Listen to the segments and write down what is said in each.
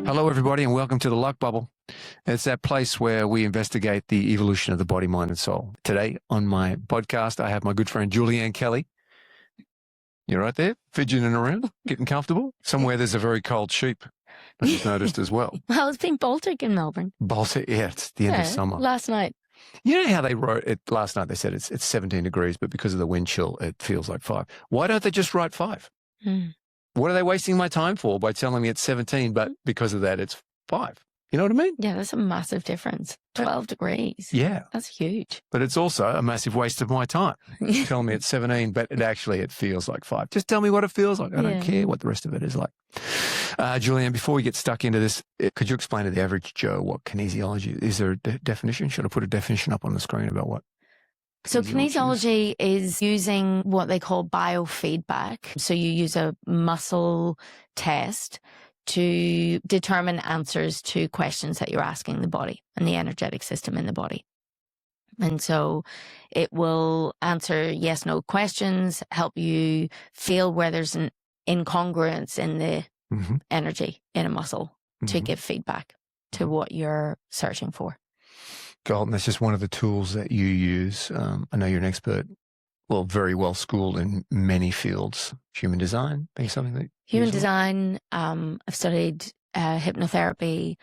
Hello, everybody, and welcome to the Luck Bubble. It's that place where we investigate the evolution of the body, mind, and soul. Today on my podcast, I have my good friend Julianne Kelly. You're right there, fidgeting around, getting comfortable. Somewhere there's a very cold sheep, I just noticed as well. Well, it's been Baltic in Melbourne. Baltic, yeah, it's the end of summer. Last night. You know how they wrote it last night? They said it's 17 degrees, but because of the wind chill, it feels like 5. Why don't they just write 5? What are they wasting my time for by telling me it's 17, but because of that, it's 5? You know what I mean? Yeah, that's a massive difference. 12 degrees. Yeah. That's huge. But it's also a massive waste of my time. Tell me it's 17, but it feels like 5. Just tell me what it feels like. I don't care what the rest of it is like. Julianne, before we get stuck into this, could you explain to the average Joe what kinesiology is? Is there a definition? Should I put a definition up on the screen about what? So kinesiology is using what they call biofeedback. So you use a muscle test to determine answers to questions that you're asking the body and the energetic system in the body. And so it will answer yes, no questions, help you feel where there's an incongruence in the energy in a muscle to give feedback to what you're searching for. Golden, that's just one of the tools that you use. I know you're an expert, well, very well schooled in many fields. Human design, being something that human design. I've studied hypnotherapy,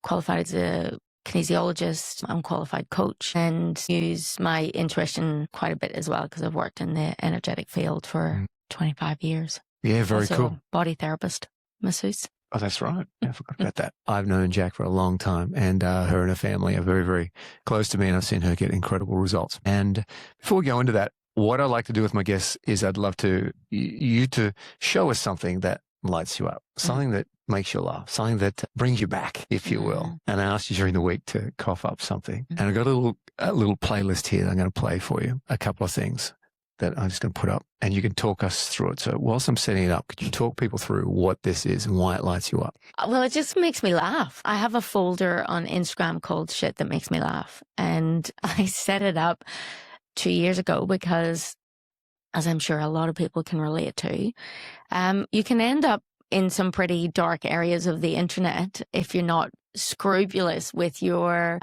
qualified as a kinesiologist, unqualified coach, and use my intuition quite a bit as well because I've worked in the energetic field for 25 years. Yeah, very also cool. Body therapist, masseuse. Oh, that's right. I forgot about that. I've known Jack for a long time, and her and her family are very, very close to me, and I've seen her get incredible results. And before we go into that, what I like to do with my guests is I'd love you to show us something that lights you up, something that makes you laugh, something that brings you back, if you will. And I asked you during the week to cough up something. And I've got a little playlist here that I'm going to play for you, a couple of things that I'm just going to put up, and you can talk us through it. So whilst I'm setting it up, could you talk people through what this is and why it lights you up? Well, it just makes me laugh. I have a folder on Instagram called Shit That Makes Me Laugh. And I set it up 2 years ago because, as I'm sure a lot of people can relate to, you can end up in some pretty dark areas of the internet if you're not scrupulous with your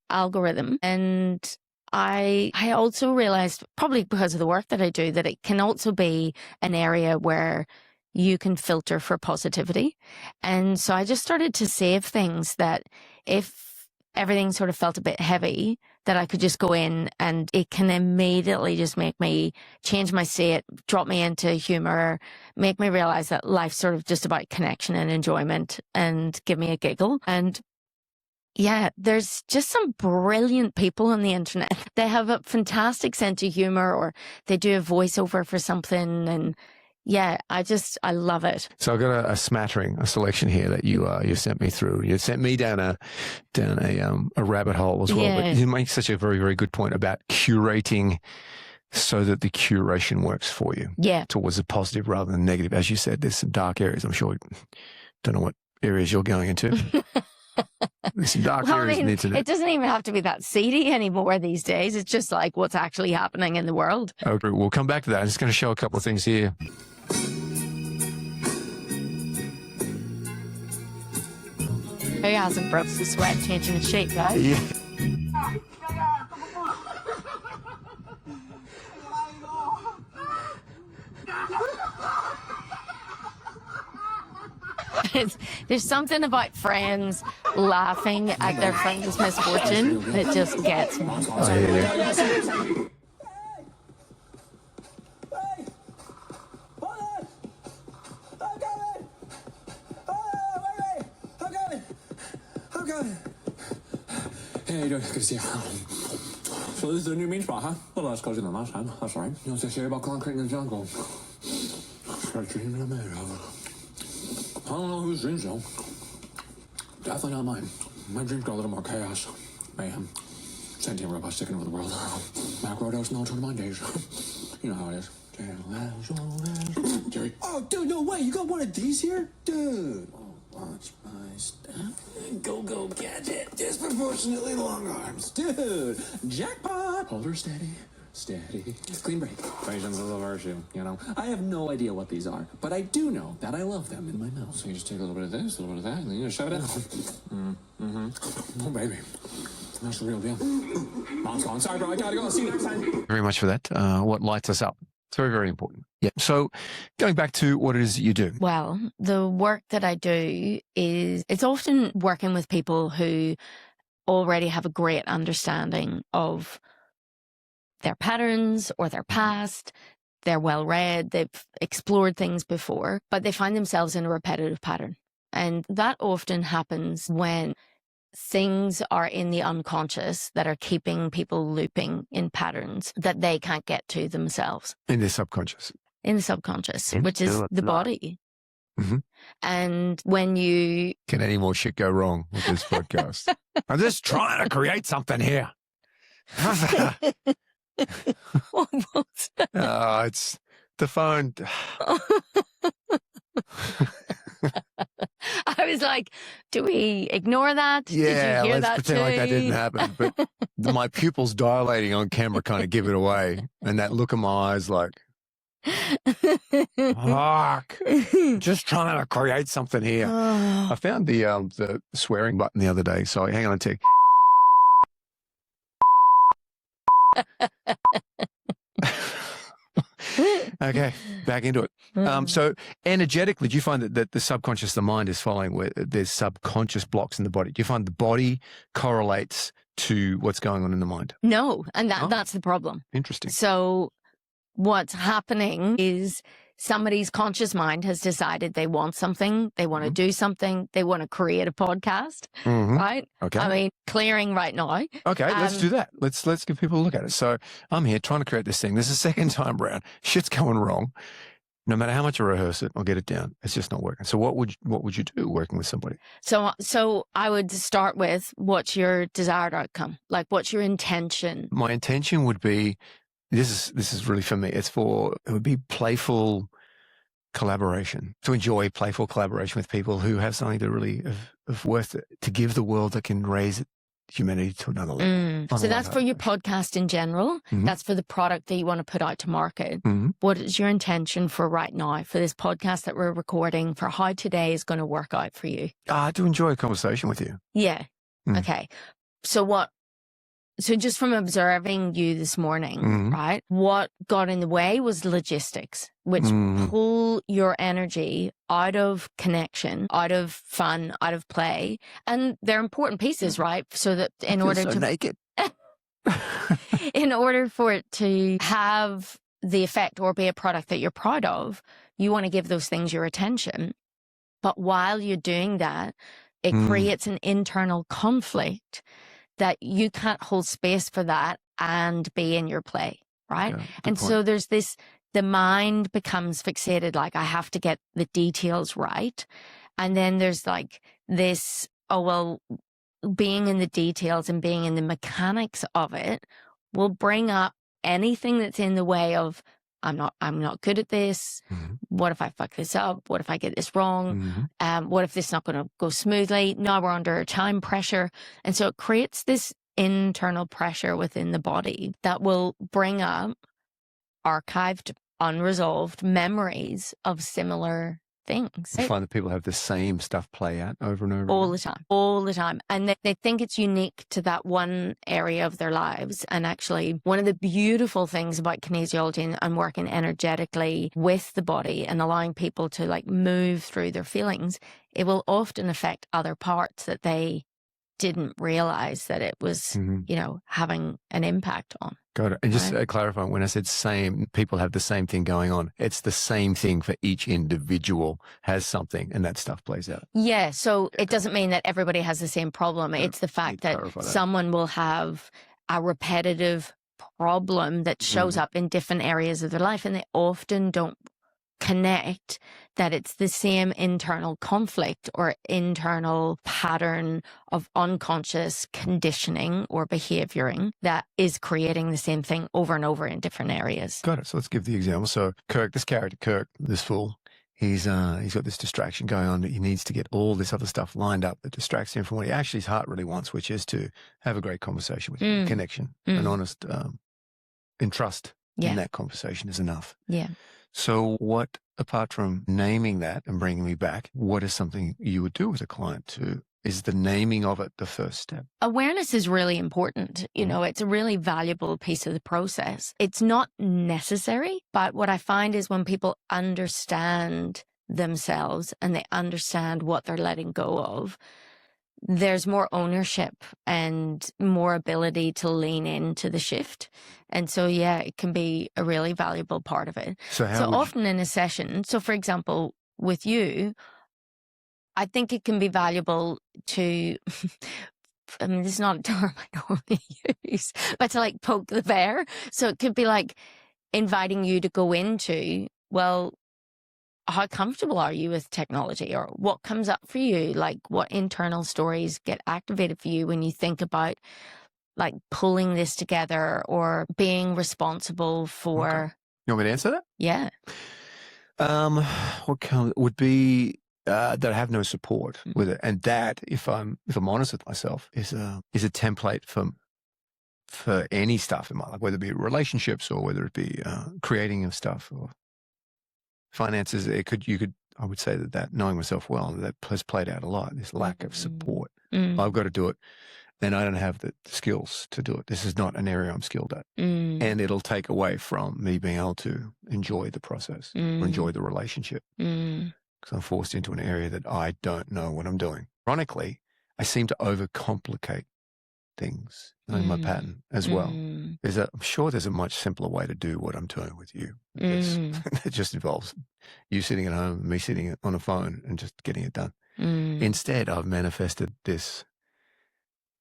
algorithm. And I also realized, probably because of the work that I do, that it can also be an area where you can filter for positivity. And so I just started to save things that if everything sort of felt a bit heavy, that I could just go in and it can immediately just make me change my state, drop me into humor, make me realize that life's sort of just about connection and enjoyment and give me a giggle. And yeah, there's just some brilliant people on the internet. They have a fantastic sense of humor, or they do a voiceover for something. And yeah, I love it. So I've got a selection here that you sent me through. You sent me down a rabbit hole as well. Yeah. But you make such a very, very good point about curating so that the curation works for you. Yeah. Towards the positive rather than negative. As you said, there's some dark areas. I'm sure, don't know what areas you're going into. There's some dark areas in the internet. It doesn't even have to be that seedy anymore these days. It's just like what's actually happening in the world. Okay, we'll come back to that. I'm just going to show a couple of things here. Who hasn't broke the sweat changing the shape, right? Yeah. There's something about friends laughing at their friend's misfortune that just gets me. I hear you. Hey, good to see you. So this is a new main spot, huh? A little less cozy than last time. That's right. You know, it's a about concrete in the jungle. Start dreaming of it. I don't know whose dreams, though. Definitely not mine. My dreams got a little more chaos, mayhem, sentient robots taking over the world. Macro dose, no turn of my days. You know how it is. Jerry. Oh, dude, no way. You got one of these here? Dude. Watch my step. Go gadget. Disproportionately long arms. Dude, jackpot. Hold her steady. Steady. Clean break. Patience is a virtue, you know. I have no idea what these are, but I do know that I love them in my mouth. So you just take a little bit of this, a little bit of that, and then you just shove it out. Oh, baby. That's the real deal. Mom's gone. Sorry, bro. I gotta go. I'll see you next time. Very much for that. What lights us up. It's very, very important. Yeah. So going back to what it is that you do. Well, the work that I do it's often working with people who already have a great understanding of their patterns or their past. They're well read. They've explored things before, but they find themselves in a repetitive pattern. And that often happens when things are in the unconscious that are keeping people looping in patterns that they can't get to themselves. In the subconscious. In the subconscious, which is the body. Mm-hmm. And when you... Can any more shit go wrong with this podcast? I'm just trying to create something here. It's the phone. I was like, do we ignore that? Yeah, Did you hear let's that pretend like that didn't happen. But my pupils dilating on camera kind of give it away. And that look in my eyes like, fuck, just trying to create something here. I found the swearing button the other day. So hang on a tick. Okay, back into it. So energetically, do you find that the subconscious, the mind is following where there's subconscious blocks in the body? Do you find the body correlates to what's going on in the mind? No, and that's the problem. Interesting. So what's happening is somebody's conscious mind has decided they want something, they want to do something, they want to create a podcast, right? Okay. I mean, clearing right now. Okay, let's do that. Let's give people a look at it. So I'm here trying to create this thing. This is the second time round. Shit's going wrong. No matter how much I rehearse it, I'll get it down. It's just not working. So what would you do working with somebody? So I would start with, what's your desired outcome? Like, what's your intention? My intention would be, this is really for me. It would be playful collaboration, to enjoy playful collaboration with people who have something to really of worth it, to give the world that can raise humanity to another level. So that's for your podcast in general. That's for the product that you want to put out to market. What is your intention for right now, for this podcast that we're recording, for how today is going to work out for you? To enjoy a conversation with you. Yeah. Okay. So just from observing you this morning, right, what got in the way was logistics, which pull your energy out of connection, out of fun, out of play. And they're important pieces, right? So that in order to naked. In order for it to have the effect or be a product that you're proud of, you want to give those things your attention. But while you're doing that, it creates an internal conflict that you can't hold space for that and be in your play, right? Yeah, and point. so there's this, the mind becomes fixated, like, I have to get the details right. And then there's like this, being in the details and being in the mechanics of it will bring up anything that's in the way of, I'm not good at this. What if I fuck this up? What if I get this wrong? What if this is not going to go smoothly? Now we're under time pressure. And so it creates this internal pressure within the body that will bring up archived, unresolved memories of similar things. I find that people have the same stuff play out over and over. All the time. And they think it's unique to that one area of their lives. And actually, one of the beautiful things about kinesiology and working energetically with the body and allowing people to like move through their feelings, it will often affect other parts that they didn't realize that it was, having an impact on. Got it. And just clarifying, when I said same, people have the same thing going on. It's the same thing for each individual has something, and that stuff plays out. Yeah. So it doesn't mean that everybody has the same problem. It's the fact that someone will have a repetitive problem that shows up in different areas of their life, and they often don't connect that it's the same internal conflict or internal pattern of unconscious conditioning or behavioring that is creating the same thing over and over in different areas. Got it. So let's give the example. So Kirk, this character, Kirk, this fool, he's got this distraction going on. He needs to get all this other stuff lined up that distracts him from what he actually his heart really wants, which is to have a great conversation with you, connection, an honest and trust Yeah. in that conversation is enough. Yeah. So what, apart from naming that and bringing me back, what is something you would do with a client to, is the naming of it the first step? Awareness is really important. You know, it's a really valuable piece of the process. It's not necessary, but what I find is when people understand themselves and they understand what they're letting go of, there's more ownership and more ability to lean into the shift. And so, yeah, it can be a really valuable part of it. So So often in a session, so for example, with you, I think it can be valuable to, I mean, this is not a term I normally use, but to like poke the bear. So it could be like inviting you to go into, well, how comfortable are you with technology, or what comes up for you? Like what internal stories get activated for you when you think about like pulling this together or being responsible for. Okay. You want me to answer that? Yeah. What would be that I have no support with it, and that, if I'm honest with myself, is a template for any stuff in my life, whether it be relationships or whether it be creating of stuff or finances. I would say that knowing myself well, that has played out a lot. This lack of support. I've got to do it, and I don't have the skills to do it. This is not an area I'm skilled at, and it'll take away from me being able to enjoy the process or enjoy the relationship, because I'm forced into an area that I don't know what I'm doing. Ironically, I seem to overcomplicate things in my pattern as well. I'm sure there's a much simpler way to do what I'm doing with you. It just involves you sitting at home, me sitting on a phone and just getting it done. Instead, I've manifested this.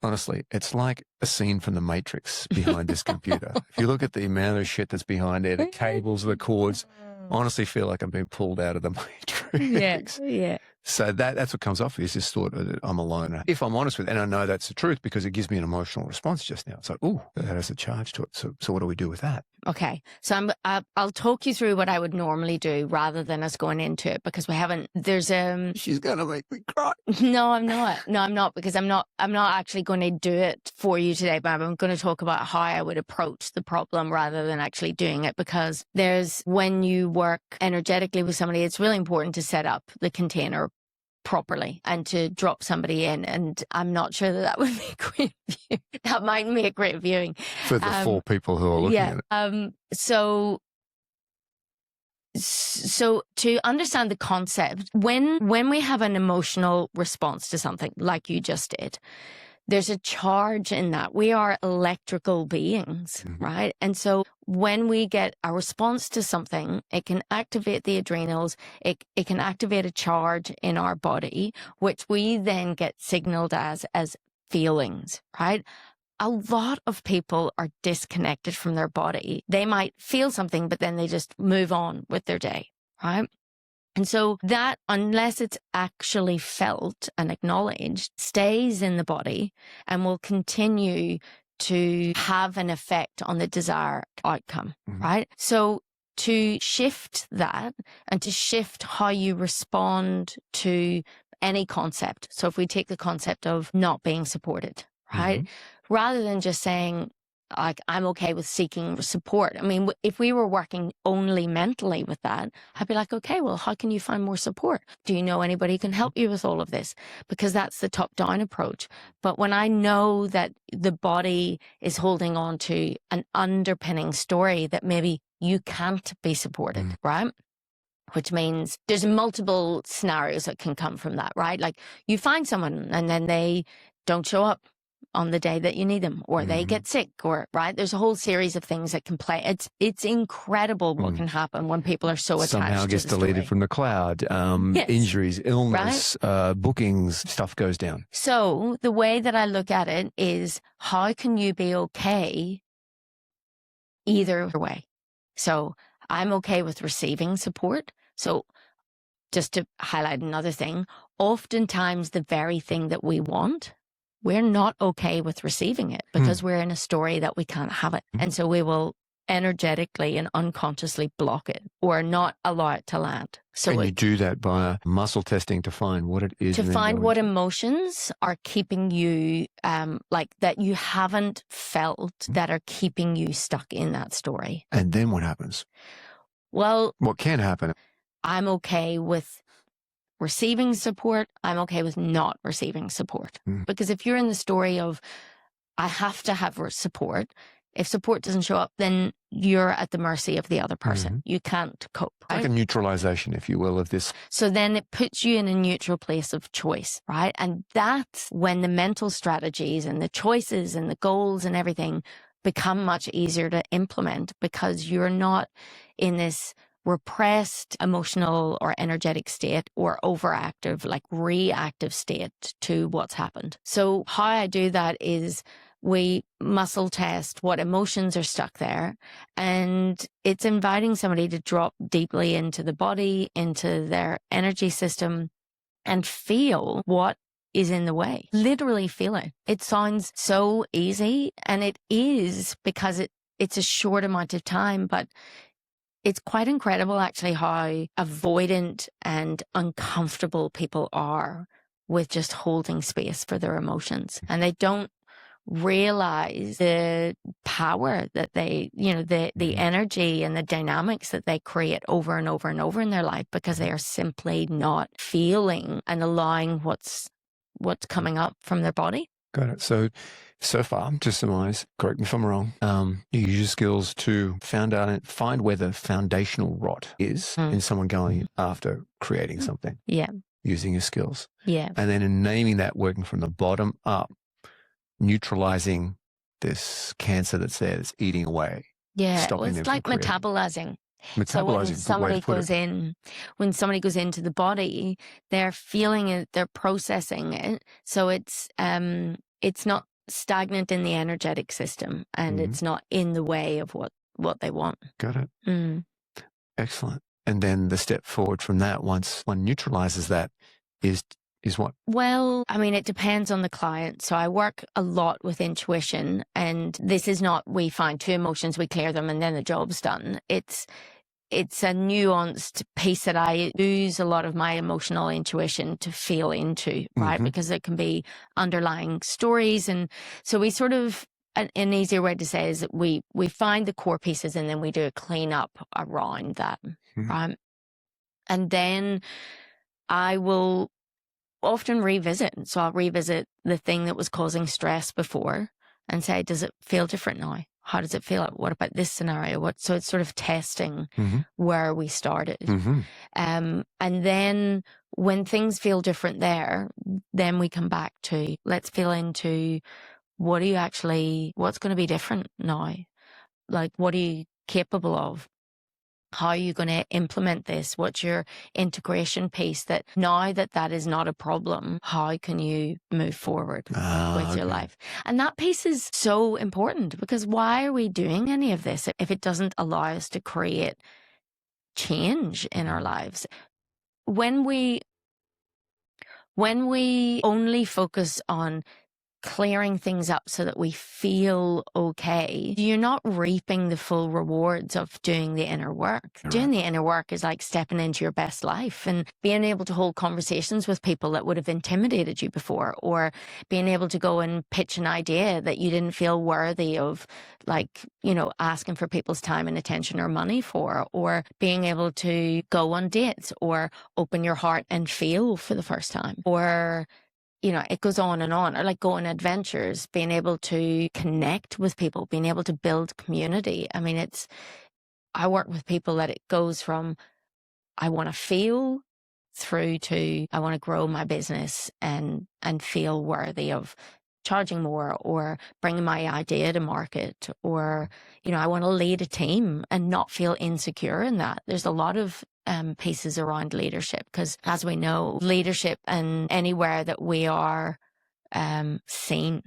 Honestly, it's like a scene from The Matrix behind this computer. If you look at the amount of shit that's behind there, the cables, the cords, honestly feel like I'm being pulled out of the Matrix. Yeah. So that's what comes off is this thought that I'm alone. If I'm honest with it, and I know that's the truth because it gives me an emotional response just now. It's like, ooh, that has a charge to it. So what do we do with that? Okay. So I'll talk you through what I would normally do rather than us going into it, because we haven't, She's going to make me cry. No, I'm not, because I'm not actually going to do it for you today, but I'm going to talk about how I would approach the problem rather than actually doing it, because when you work energetically with somebody, it's really important to set up the container properly and to drop somebody in. And I'm not sure that would be great viewing. That might make great viewing. For the 4 people who are looking at it. So to understand the concept, when we have an emotional response to something like you just did, there's a charge in that. We are electrical beings, right? And so when we get a response to something, it can activate the adrenals, it can activate a charge in our body, which we then get signaled as feelings, right? A lot of people are disconnected from their body. They might feel something, but then they just move on with their day, right? And so that, unless it's actually felt and acknowledged, stays in the body and will continue to have an effect on the desired outcome, right? So to shift that and to shift how you respond to any concept. So if we take the concept of not being supported, right? Rather than just saying, like, I'm okay with seeking support. I mean, if we were working only mentally with that, I'd be like, okay, well, how can you find more support? Do you know anybody who can help you with all of this? Because that's the top-down approach. But when I know that the body is holding on to an underpinning story that maybe you can't be supported, right? Which means there's multiple scenarios that can come from that, right? Like you find someone and then they don't show up on the day that you need them, or they get sick, or right. There's a whole series of things that can play. It's incredible what can happen when people are so attached. Somehow to gets the deleted story. from the cloud. Injuries, illness, bookings, stuff goes down. So the way that I look at it is, how can you be okay either way? So I'm okay with receiving support. So just to highlight another thing, oftentimes the very thing that we want, we're not okay with receiving it because we're in a story that we can't have it. And so we will energetically and unconsciously block it or not allow it to land. So and you do that by muscle testing to find what it is. To and then find go what into- emotions are keeping you, like that you haven't felt, that are keeping you stuck in that story. And then what happens? Well, What can happen? I'm okay with receiving support. I'm okay with not receiving support. Because if you're in the story of, I have to have support, if support doesn't show up, then you're at the mercy of the other person. You can't cope. Like a neutralization, if you will, of this. So then it puts you in a neutral place of choice, right? And that's when the mental strategies and the choices and the goals and everything become much easier to implement, because you're not in this repressed emotional or energetic state or overactive, like reactive state to what's happened. So how I do that is we muscle test what emotions are stuck there, and it's inviting somebody to drop deeply into the body, into their energy system, and feel what is in the way. Literally feel it. It sounds so easy, and it is, because it's a short amount of time, but it's quite incredible actually how avoidant and uncomfortable people are with just holding space for their emotions. And they don't realize the power that they, the energy and the dynamics that they create over and over and over in their life, because they are simply not feeling and allowing what's coming up from their body. Got it. So far, to surmise, correct me if I'm wrong, you use your skills to find where the foundational rot is in someone going after creating something. Yeah. Using your skills. Yeah. And then in naming that, working from the bottom up, neutralizing this cancer that's there, that's eating away. Yeah. Stopping Well, them it's from like creating. metabolizing. Metabolizing, So when good way to somebody put goes it. when somebody goes into the body, they're feeling it, they're processing it. So it's not stagnant in the energetic system, and it's not in the way of what they want. Got it. Excellent. And then the step forward from that, once one neutralizes that, is what? Well, I mean, it depends on the client. So I work a lot with intuition, and this is not, we find two emotions, we clear them, and then the job's done. It's a nuanced piece that I use a lot of my emotional intuition to feel into, right? Because it can be underlying stories. And so we sort of, an easier way to say is that we find the core pieces, and then we do a cleanup around that, right? And then I will often revisit. So I'll revisit the thing that was causing stress before and say, does it feel different now? How does it feel? What about this scenario? So it's sort of testing where we started. And then when things feel different there, then we come back to, let's feel into what's going to be different now? Like, what are you capable of? How are you going to implement this? What's your integration piece, that now that is not a problem, how can you move forward with your life? And that piece is so important, because why are we doing any of this if it doesn't allow us to create change in our lives? When we only focus on clearing things up so that we feel okay, you're not reaping the full rewards of doing the inner work. Right. Doing the inner work is like stepping into your best life and being able to hold conversations with people that would have intimidated you before, or being able to go and pitch an idea that you didn't feel worthy of, like, asking for people's time and attention or money for, or being able to go on dates or open your heart and feel for the first time, or it goes on, or like go on adventures, being able to connect with people, being able to build community. I mean, I work with people that it goes from, I want to feel, through to, I want to grow my business and feel worthy of charging more, or bringing my idea to market, or, I want to lead a team and not feel insecure in that. There's a lot of pieces around leadership, because as we know, leadership, and anywhere that we are seen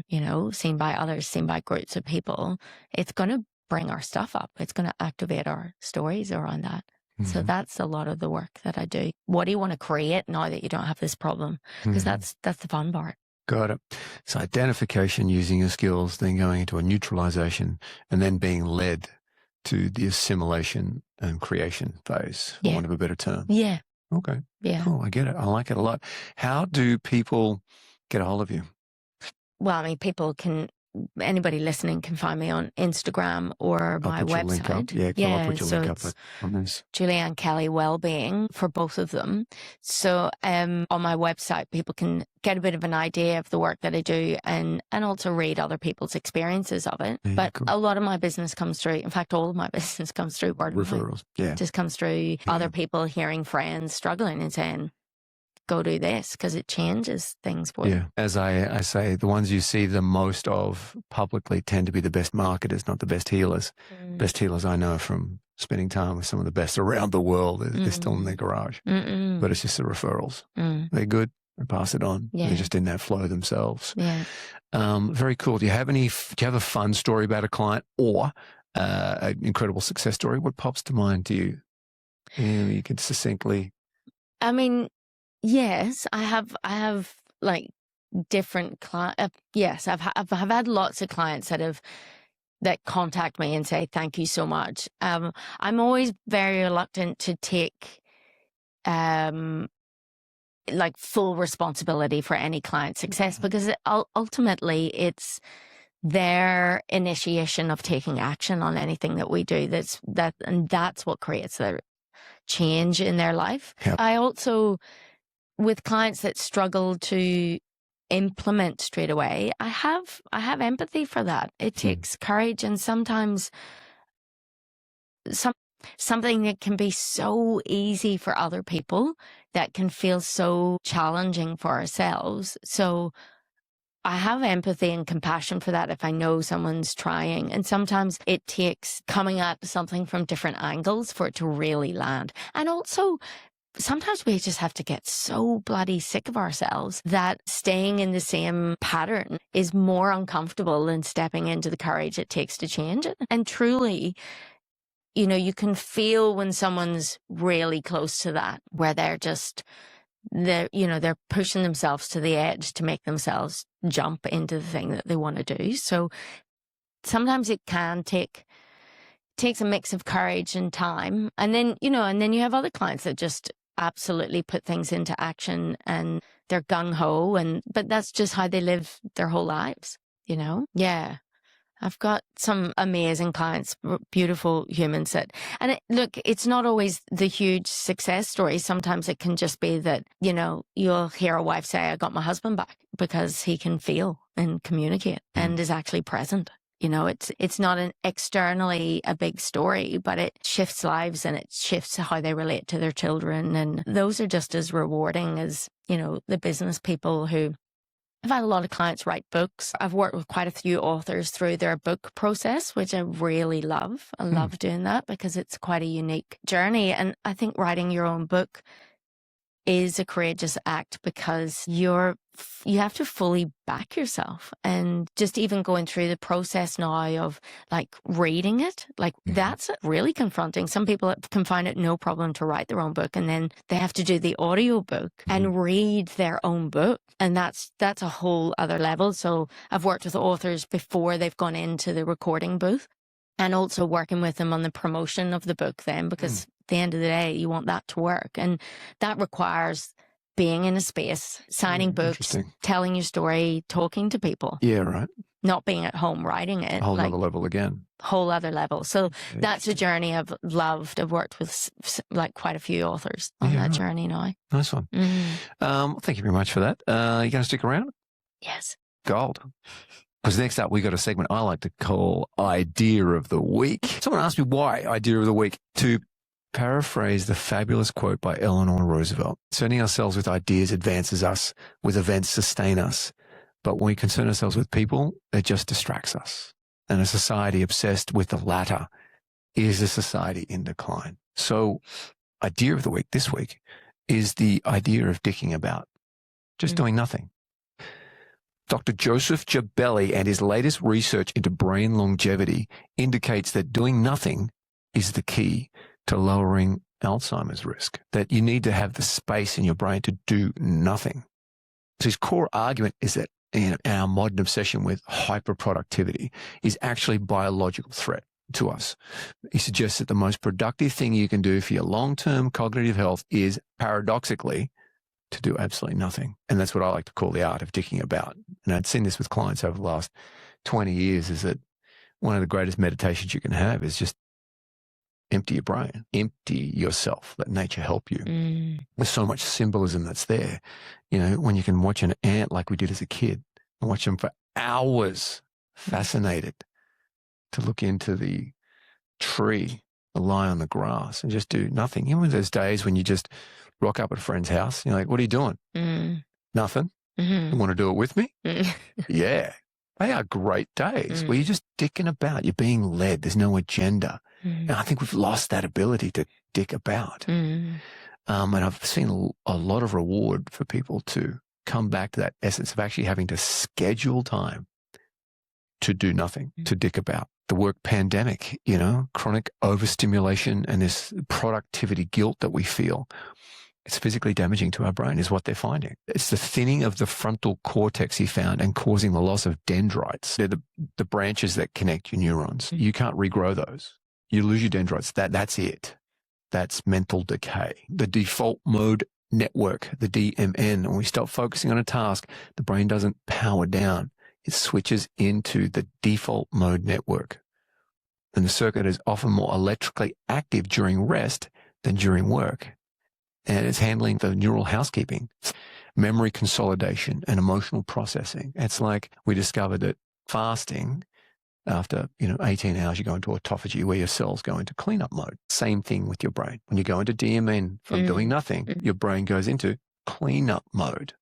by others, seen by groups of people, it's going to bring our stuff up. It's going to activate our stories around that. So that's a lot of the work that I do. What do you want to create now that you don't have this problem? Because that's the fun part. Got it. So identification using your skills, then going into a neutralization, and then being led to the assimilation and creation phase, for want of a better term. Yeah. Okay. Yeah. Cool. I get it. I like it a lot. How do people get a hold of you? Well, I mean, anybody listening can find me on Instagram or my website. Yeah, I'll put your link up on this. Julianne Kelly Wellbeing for both of them. So on my website, people can get a bit of an idea of the work that I do and also read other people's experiences of it. Yeah, but cool. a lot of my business comes through, in fact, all of my business comes through word of mouth. Referrals. Yeah. Just comes through other people hearing friends struggling and saying, go do this, because it changes things for you. As I say, the ones you see the most of publicly tend to be the best marketers, not the best healers. Best healers I know from spending time with some of the best around the world. They're still in their garage. But it's just the referrals. They're good. They pass it on. They're just in that flow themselves. Yeah. Very cool. Do you have a fun story about a client or an incredible success story? What pops to mind to you? You can succinctly. I mean, yes, I have like different clients. Yes, I've had lots of clients that contact me and say, thank you so much. I'm always very reluctant to take, like full responsibility for any client success because ultimately it's their initiation of taking action on anything that we do. And that's what creates the change in their life. Yep. I also, with clients that struggle to implement straight away, I have empathy for that. It takes courage, and sometimes something that can be so easy for other people that can feel so challenging for ourselves. So I have empathy and compassion for that if I know someone's trying. And sometimes it takes coming at something from different angles for it to really land. And also, sometimes we just have to get so bloody sick of ourselves that staying in the same pattern is more uncomfortable than stepping into the courage it takes to change it. And truly, you can feel when someone's really close to that, where they're pushing themselves to the edge to make themselves jump into the thing that they want to do. So sometimes it can takes a mix of courage and time. And then you have other clients that just absolutely put things into action and they're gung-ho, but that's just how they live their whole lives, Yeah. I've got some amazing clients, beautiful humans it's not always the huge success story. Sometimes it can just be that, you'll hear a wife say, I got my husband back, because he can feel and communicate and is actually present. It's not externally a big story, but it shifts lives and it shifts how they relate to their children. And those are just as rewarding as, the business people who I've had a lot of clients write books. I've worked with quite a few authors through their book process, which I really love. I love doing that because it's quite a unique journey. And I think writing your own book is a courageous act because you have to fully back yourself. And just even going through the process now of like reading it, that's really confronting. Some people can find it no problem to write their own book, and then they have to do the audio book and read their own book. And that's a whole other level. So I've worked with authors before they've gone into the recording booth, and also working with them on the promotion of the book then, because at the end of the day, you want that to work. And that requires being in a space, signing books, telling your story, talking to people. Yeah, right. Not being at home writing it. Whole other level again. Whole other level. So that's a journey I've loved. I've worked with quite a few authors on that journey now. Nice one. Thank you very much for that. You going to stick around? Yes. Gold. Because next up, we got a segment I like to call Idea of the Week. Someone asked me why Idea of the Week. To paraphrase the fabulous quote by Eleanor Roosevelt, surrounding ourselves with ideas advances us, with events sustain us. But when we concern ourselves with people, it just distracts us. And a society obsessed with the latter is a society in decline. So Idea of the Week this week is the idea of dicking about, just doing nothing. Dr. Joseph Jabelli and his latest research into brain longevity indicates that doing nothing is the key to lowering Alzheimer's risk, that you need to have the space in your brain to do nothing. So his core argument is that our modern obsession with hyperproductivity is actually a biological threat. to us. He suggests that the most productive thing you can do for your long-term cognitive health is, paradoxically, to do absolutely nothing. And that's what I like to call the art of dicking about. And I'd seen this with clients over the last 20 years, is that one of the greatest meditations you can have is just empty your brain, empty yourself, let nature help you. There's so much symbolism that's there. You know, when you can watch an ant like we did as a kid and watch them for hours, fascinated, to look into the tree, or lie on the grass and just do nothing. You know, those days when you just rock up at a friend's house, you're like, what are you doing? Nothing. You want to do it with me? Yeah. They are great days where you're just dicking about. You're being led. There's no agenda. And I think we've lost that ability to dick about. And I've seen a lot of reward for people to come back to that essence of actually having to schedule time to do nothing, to dick about. The work pandemic, you know, chronic overstimulation and this productivity guilt that we feel. It's physically damaging to our brain is what they're finding. It's the thinning of the frontal cortex he found and causing the loss of dendrites. They're the branches that connect your neurons. You can't regrow those. You lose your dendrites. That's it. That's mental decay. The default mode network, the DMN, when we stop focusing on a task, the brain doesn't power down. It switches into the default mode network. And the circuit is often more electrically active during rest than during work. And it's handling the neural housekeeping, memory consolidation, and emotional processing. It's like we discovered that fasting, after 18 hours, you go into autophagy where your cells go into cleanup mode. Same thing with your brain. When you go into DMN from doing nothing, your brain goes into cleanup mode.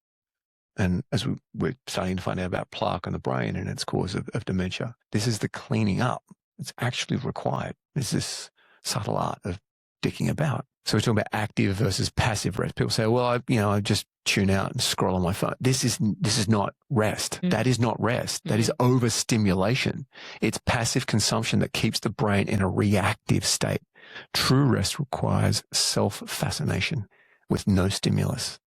And as we're starting to find out about plaque in the brain and its cause of dementia, this is the cleaning up. It's actually required. It's this subtle art of dicking about. So we're talking about active versus passive rest. People say, well, I just tune out and scroll on my phone. This is not rest. That is not rest. That is overstimulation. It's passive consumption that keeps the brain in a reactive state. True rest requires self-fascination with no stimulus.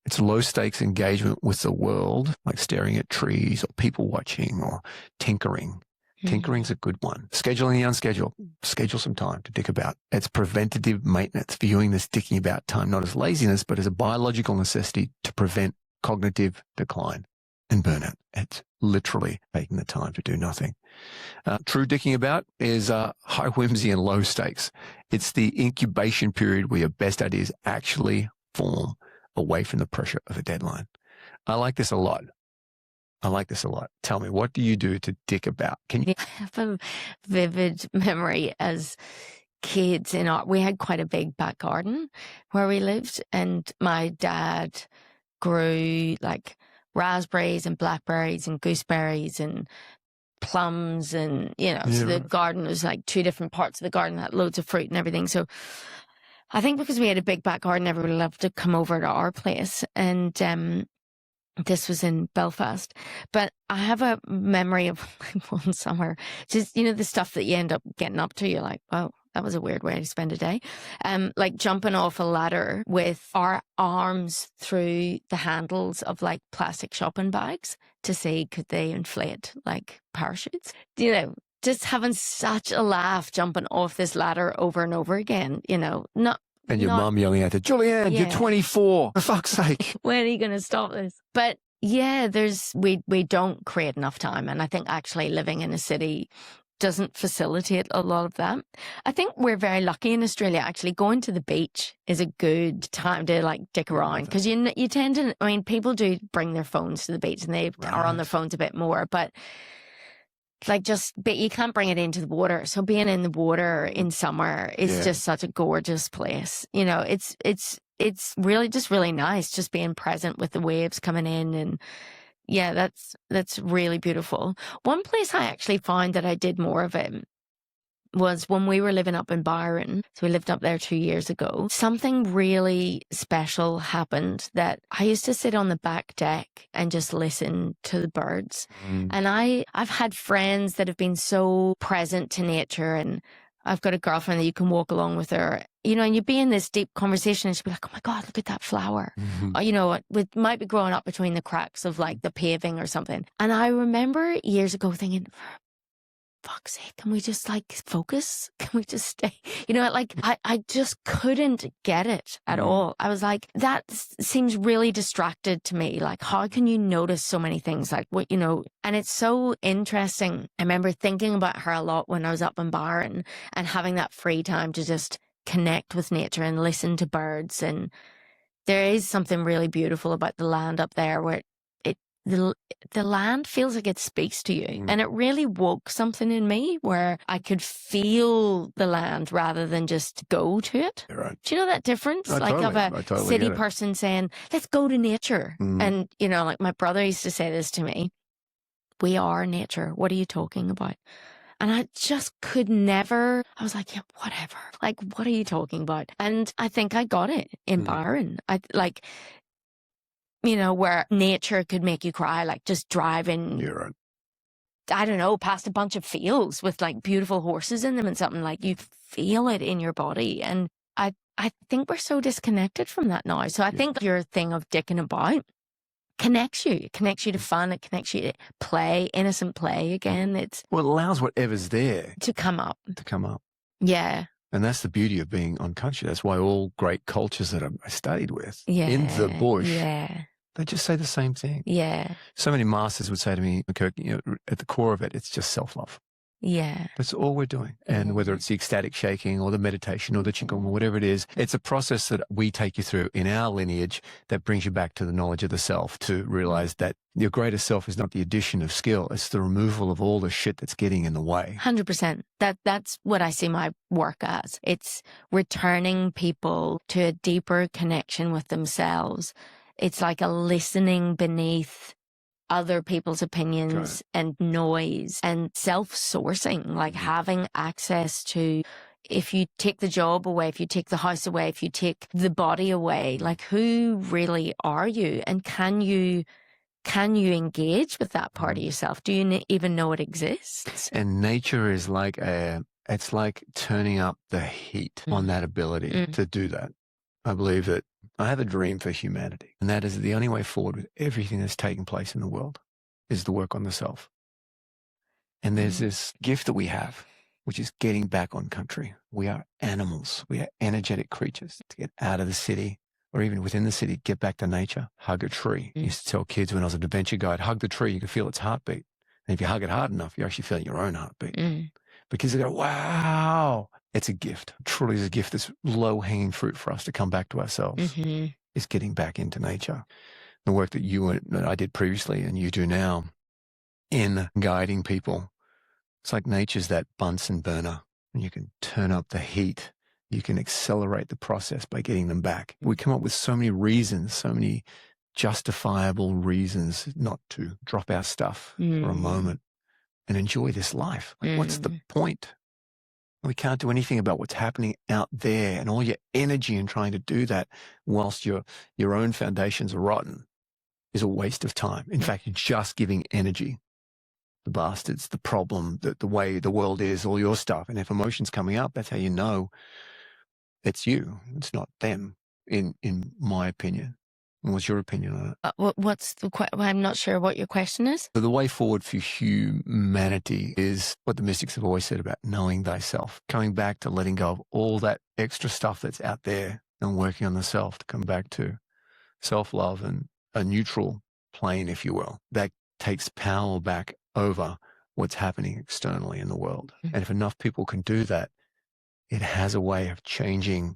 It's low-stakes engagement with the world, like staring at trees or people watching or tinkering. Tinkering's a good one. Scheduling the unscheduled. Schedule some time to dick about. It's preventative maintenance, viewing this dicking about time not as laziness, but as a biological necessity to prevent cognitive decline and burnout. It's literally taking the time to do nothing. True dicking about is high whimsy and low stakes. It's the incubation period where your best ideas actually form away from the pressure of a deadline. I like this a lot. Tell me, what do you do to dick about? I have a vivid memory as kids we had quite a big back garden where we lived, and my dad grew like raspberries and blackberries and gooseberries and plums and, so the garden was like two different parts of the garden that had loads of fruit and everything. So I think because we had a big back garden, everybody loved to come over to our place. And, this was in Belfast, but I have a memory of one summer, just, the stuff that you end up getting up to. You're like, wow, that was a weird way to spend a day. Like jumping off a ladder with our arms through the handles of like plastic shopping bags to see could they inflate like parachutes, just having such a laugh jumping off this ladder over and over again, And your mum yelling at her, Julianne, you're 24. For fuck's sake. When are you going to stop this? But yeah, we don't create enough time. And I think actually living in a city doesn't facilitate a lot of that. I think we're very lucky in Australia. Actually, going to the beach is a good time to like dick around because you tend to, people do bring their phones to the beach and they are on their phones a bit more, but but you can't bring it into the water. So being in the water in summer is just such a gorgeous place. It's really just really nice just being present with the waves coming in, and that's really beautiful. One place I actually found that I did more of it was when we were living up in Byron. So we lived up there 2 years ago. Something really special happened that I used to sit on the back deck and just listen to the birds. And I've had friends that have been so present to nature, and I've got a girlfriend that you can walk along with her, and you'd be in this deep conversation and she'd be like, oh my God, look at that flower. Or, it might be growing up between the cracks of like the paving or something. And I remember years ago thinking, fuck's sake, can we just like focus? Can we just stay? You know, like I just couldn't get it at all. I was like, that seems really distracted to me. Like, how can you notice so many things? Like, what, you know, and it's so interesting. I remember thinking about her a lot when I was up in Byron and having that free time to just connect with nature and listen to birds. And there is something really beautiful about the land up there where the land feels like it speaks to you. And it really woke something in me where I could feel the land rather than just go to it. Right. Do you know that difference? I Like totally, of I a totally city get it. person saying, let's go to nature. And, you know, like my brother used to say this to me, we are nature. What are you talking about? And I just could never, I was like, yeah, whatever. Like, what are you talking about? And I think I got it in Byron. I like, you know, where nature could make you cry, like just driving, You're right. I don't know, past a bunch of fields with like beautiful horses in them and something, like you feel it in your body. And I think we're so disconnected from that now. So I think your thing of dicking about connects you. It connects you to fun. It connects you to play, innocent play again. It's Well, it allows whatever's there to come up. to come up. Yeah. And that's the beauty of being on country. That's why all great cultures that I studied with Yeah. in the bush, Yeah. they just say the same thing. Yeah. So many masters would say to me, Kirk, you know, at the core of it, it's just self-love. Yeah. That's all we're doing. And whether it's the ecstatic shaking or the meditation or the qigong or whatever it is, it's a process that we take you through in our lineage that brings you back to the knowledge of the self, to realize that your greatest self is not the addition of skill. It's the removal of all the shit that's getting in the way. 100%. That's what I see my work as. It's returning people to a deeper connection with themselves. It's like a listening beneath other people's opinions and noise and self-sourcing, like having access to, if you take the job away, if you take the house away, if you take the body away, like who really are you? And can you engage with that part of yourself? Do you even know it exists? And nature is like it's like turning up the heat on that ability to do that. I believe that I have a dream for humanity, and that is the only way forward with everything that's taking place in the world is the work on the self. And there's this gift that we have, which is getting back on country. We are animals. We are energetic creatures. To get out of the city, or even within the city, get back to nature, hug a tree. I used to tell kids when I was an adventure guide, hug the tree, you can feel its heartbeat. And if you hug it hard enough, you're actually feeling your own heartbeat. Because they go, wow, it's a gift. It truly is a gift. That's low-hanging fruit for us to come back to ourselves. Is getting back into nature. The work that you and I did previously and you do now in guiding people, it's like nature's that Bunsen burner. And you can turn up the heat. You can accelerate the process by getting them back. We come up with so many reasons, so many justifiable reasons not to drop our stuff for a moment and enjoy this life. Like, what's the point? We can't do anything about what's happening out there, and all your energy in trying to do that whilst your own foundations are rotten is a waste of time. In fact, you're just giving energy. The bastards, the problem, the way the world is, all your stuff. And if emotion's coming up, that's how you know it's you. It's not them, in my opinion. And what's your opinion on it? What's the I'm not sure what your question is. So the way forward for humanity is what the mystics have always said about knowing thyself, coming back to letting go of all that extra stuff that's out there and working on the self to come back to self-love and a neutral plane, if you will, that takes power back over what's happening externally in the world. And if enough people can do that, it has a way of changing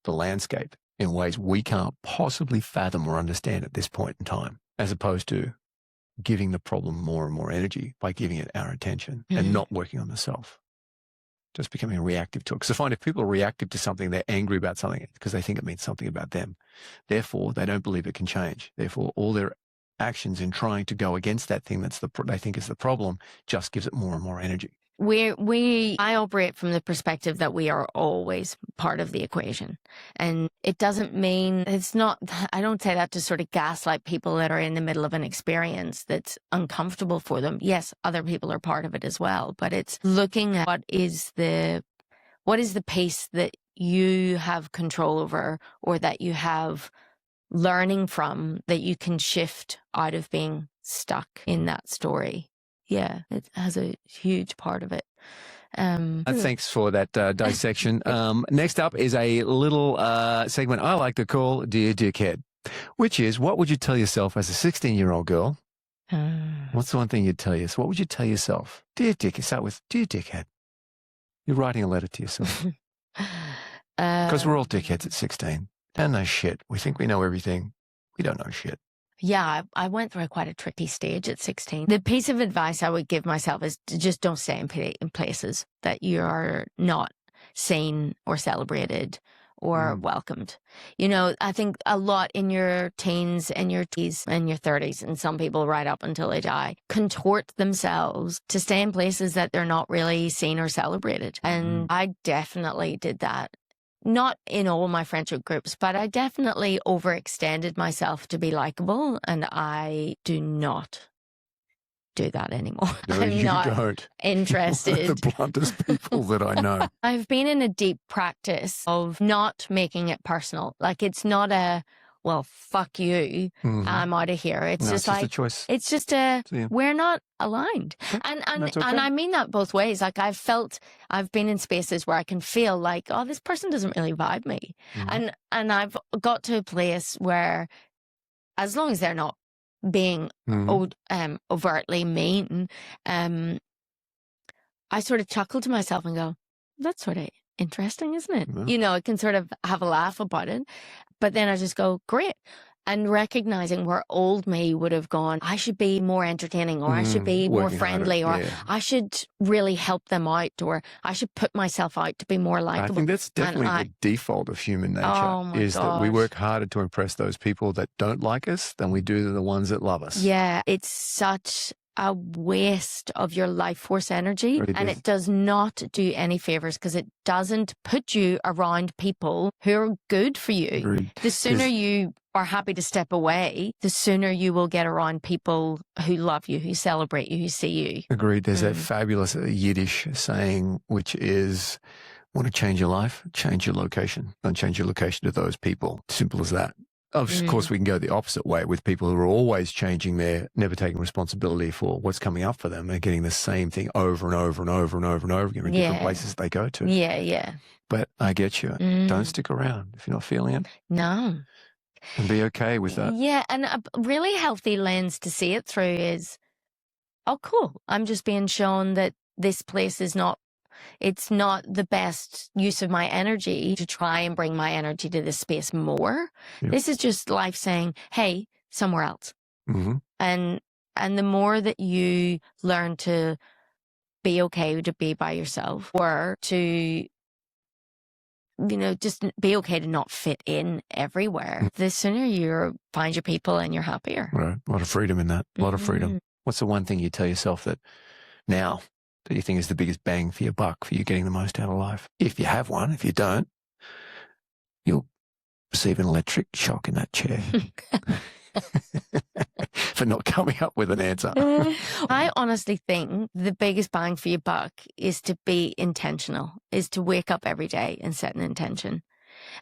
the landscape in ways we can't possibly fathom or understand at this point in time, as opposed to giving the problem more and more energy by giving it our attention and not working on the self, just becoming reactive to it. Because I find if people are reactive to something, they're angry about something because they think it means something about them. Therefore, they don't believe it can change. Therefore, all their actions in trying to go against that thing they think is the problem just gives it more and more energy. I operate from the perspective that we are always part of the equation. And it doesn't mean I don't say that to sort of gaslight people that are in the middle of an experience that's uncomfortable for them. Yes, other people are part of it as well, but it's looking at what is the piece that you have control over, or that you have learning from, that you can shift out of being stuck in that story. Yeah, it has a huge part of it. Thanks for that dissection. Next up is a little segment I like to call Dear Dickhead, which is, what would you tell yourself as a 16-year-old girl? What's the one thing you'd tell yourself? What would you tell yourself? Dear Dickhead, start with, Dear Dickhead. You're writing a letter to yourself. Because we're all dickheads at 16. Don't know shit. We think we know everything. We don't know shit. Yeah, I went through quite a tricky stage at 16. The piece of advice I would give myself is to just don't stay in places that you're not seen or celebrated or welcomed. You know, I think a lot in your teens and your 30s, and some people right up until they die, contort themselves to stay in places that they're not really seen or celebrated. And I definitely did that. Not in all my friendship groups, but I definitely overextended myself to be likable, and I do not do that anymore. No, I'm you not don't. interested. The bluntest people that I know. I've been in a deep practice of not making it personal. Like, it's not a, well, fuck you, I'm out of here. It's just like, a choice. it's just we're not aligned. And that's okay. and I mean that both ways. Like, I've been in spaces where I can feel like, oh, this person doesn't really vibe me. And I've got to a place where, as long as they're not being overtly mean, I sort of chuckle to myself and go, that's sort of interesting, isn't it? Yeah. You know, I can sort of have a laugh about it. But then I just go, great. And recognizing where old me would have gone, I should be more entertaining, or I should be more friendly, or I should really help them out, or I should put myself out to be more likable. I think that's definitely the default of human nature, that we work harder to impress those people that don't like us than we do the ones that love us. Yeah, it's such a waste of your life force energy, and it does not do any favors, because it doesn't put you around people who are good for you. Agreed. The sooner you are happy to step away, the sooner you will get around people who love you, who celebrate you, who see you. Agreed. There's that fabulous Yiddish saying, which is, want to change your life, change your location. Don't change your location to those people. Simple as that. Of course, we can go the opposite way with people who are always changing never taking responsibility for what's coming up for them and getting the same thing over and over and over and over and over again in different places they go to. Yeah, yeah. But I get you. Don't stick around if you're not feeling it. No. And be okay with that. Yeah, and a really healthy lens to see it through is, oh, cool. I'm just being shown that this place is not, it's not the best use of my energy to try and bring my energy to this space more. Yep. This is just life saying, hey, somewhere else. And the more that you learn to be okay to be by yourself, or to, you know, just be okay to not fit in everywhere, the sooner you find your people and you're happier. Right. A lot of freedom in that. A lot of freedom. What's the one thing you tell yourself that now that you think is the biggest bang for your buck, for you getting the most out of life? If you have one, if you don't, you'll receive an electric shock in that chair for not coming up with an answer. I honestly think the biggest bang for your buck is to be intentional, is to wake up every day and set an intention.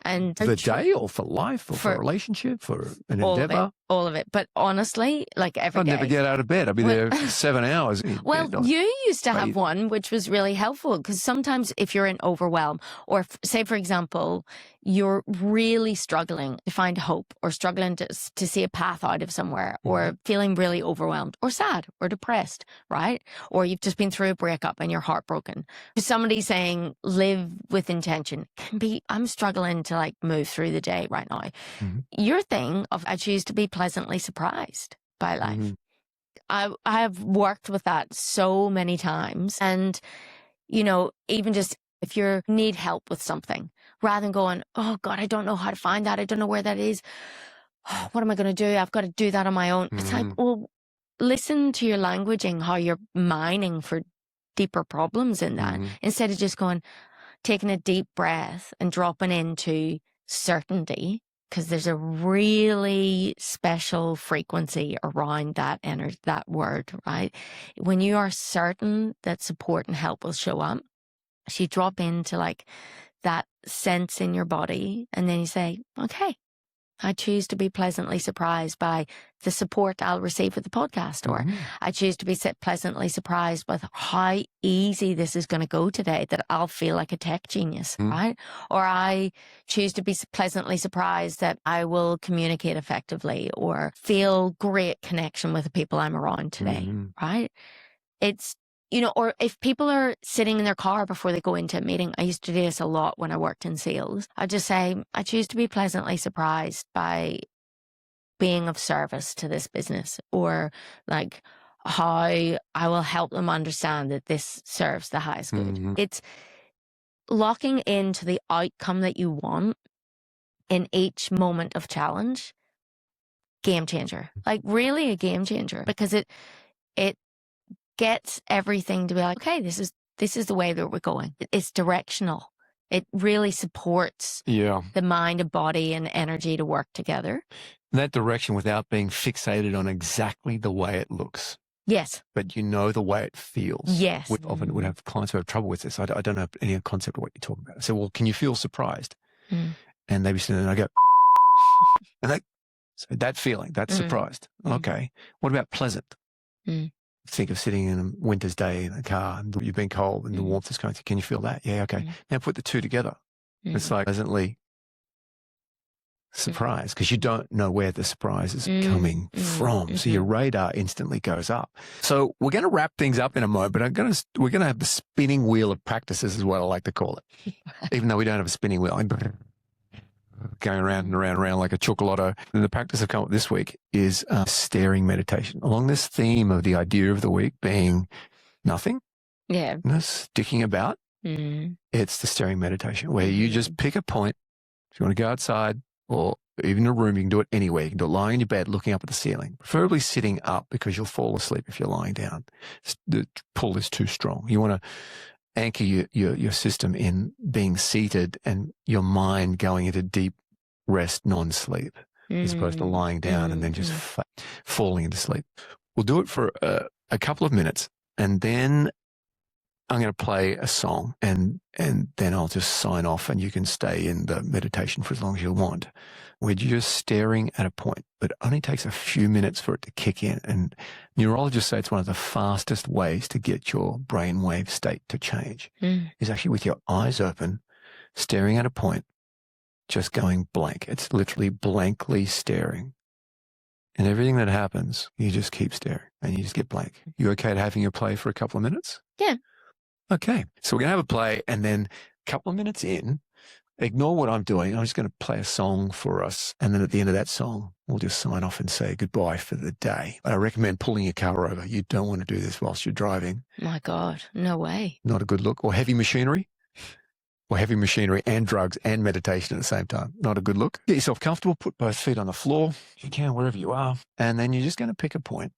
And for the day, or for life, or for a relationship, for an endeavor? All of it. But honestly, like every day. I'd never get out of bed. I'd be there 7 hours. Well, you used to have one, which was really helpful, because sometimes if you're in overwhelm, or say, for example, you're really struggling to find hope, or struggling to see a path out of somewhere, or feeling really overwhelmed or sad or depressed, right? Or you've just been through a breakup and you're heartbroken. Somebody saying live with intention can be, I'm struggling to like move through the day right now. Your thing of, I choose to be pleasantly surprised by life. I have worked with that so many times. And, you know, even just if you need help with something, rather than going, oh God, I don't know how to find that. I don't know where that is. Oh, what am I going to do? I've got to do that on my own. It's like, well, listen to your languaging, how you're mining for deeper problems in that, instead of just going, taking a deep breath and dropping into certainty, because there's a really special frequency around that energy, that word, right? When you are certain that support and help will show up, so you drop into like that sense in your body, and then you say, okay, I choose to be pleasantly surprised by the support I'll receive with the podcast, or I choose to be pleasantly surprised with how easy this is going to go today, that I'll feel like a tech genius, right? Or I choose to be pleasantly surprised that I will communicate effectively or feel great connection with the people I'm around today, right? It's, you know, or if people are sitting in their car before they go into a meeting, I used to do this a lot when I worked in sales. I just say, I choose to be pleasantly surprised by being of service to this business, or like how I will help them understand that this serves the highest good. It's locking into the outcome that you want in each moment of challenge. Game changer, like really a game changer, because it gets everything to be like, okay, this is the way that we're going. It's directional. It really supports the mind and body and energy to work together. That direction without being fixated on exactly the way it looks. Yes. But you know the way it feels. Yes. We often would have clients who have trouble with this. I don't have any concept of what you're talking about. I say, well, can you feel surprised? And they'd be sitting there and I go, and so that feeling, that's surprised. Okay. What about pleasant? Think of sitting in a winter's day in a car and you've been cold and the warmth is coming through. Can you feel that? Yeah, okay. Now put the two together. It's like pleasantly surprised, because you don't know where the surprise is coming from. So your radar instantly goes up. So we're going to wrap things up in a moment, but we're going to have the spinning wheel of practices is what I like to call it. Even though we don't have a spinning wheel. I'm going around and around and around like a chocolate. And the practice I've come up with this week is staring meditation. Along this theme of the idea of the week being nothing, sticking about, it's the staring meditation where you just pick a point. If you want to go outside or even in a room, you can do it anywhere. You can do it lying in your bed, looking up at the ceiling, preferably sitting up because you'll fall asleep if you're lying down. The pull is too strong. You want to anchor your system in being seated and your mind going into deep rest, non-sleep, as opposed to lying down and then just falling into sleep. We'll do it for a couple of minutes, and then I'm going to play a song, and then I'll just sign off, and you can stay in the meditation for as long as you want. We're just staring at a point, but it only takes a few minutes for it to kick in. And neurologists say it's one of the fastest ways to get your brainwave state to change is actually with your eyes open, staring at a point, just going blank. It's literally blankly staring. And everything that happens, you just keep staring and you just get blank. You okay at having your play for a couple of minutes? Yeah. Okay. So we're going to have a play, and then a couple of minutes in, ignore what I'm doing. I'm just going to play a song for us. And then at the end of that song, we'll just sign off and say goodbye for the day. But I recommend pulling your car over. You don't want to do this whilst you're driving. My God, no way. Not a good look. Or heavy machinery. Or heavy machinery and drugs and meditation at the same time. Not a good look. Get yourself comfortable. Put both feet on the floor if you can, wherever you are. And then you're just going to pick a point.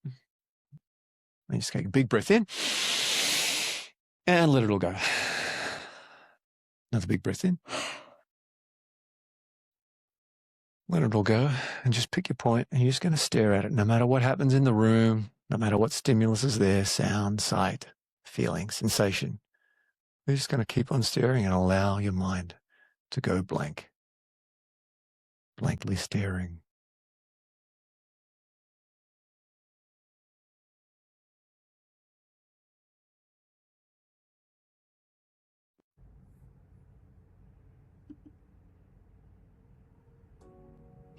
And just take a big breath in. And let it all go. Another big breath in. Let it all go and just pick your point, and you're just going to stare at it no matter what happens in the room, no matter what stimulus is there, sound, sight, feeling, sensation. You're just going to keep on staring and allow your mind to go blank. Blankly staring.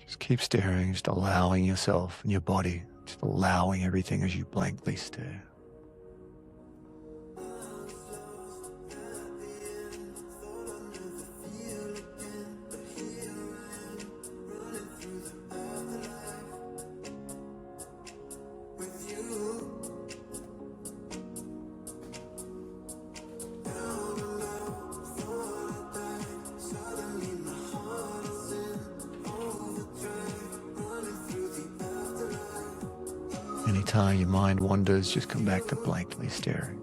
Just keep staring, just allowing yourself and your body, just allowing everything as you blankly stare. Anytime your mind wanders, just come back to blankly staring.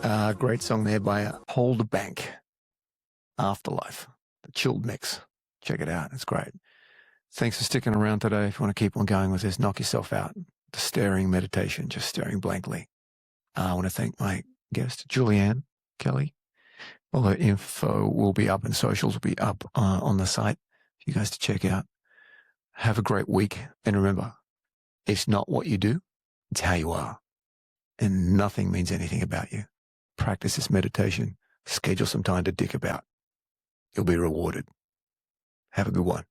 Great song there by Hold Bank. Afterlife, the chilled mix. Check it out. It's great. Thanks for sticking around today. If you want to keep on going with this, knock yourself out. The staring meditation, just staring blankly. I want to thank my guest, Julianne Kelly. All her info will be up and socials will be up on the site for you guys to check out. Have a great week. And remember, it's not what you do, it's how you are. And nothing means anything about you. Practice this meditation. Schedule some time to dick about. You'll be rewarded. Have a good one.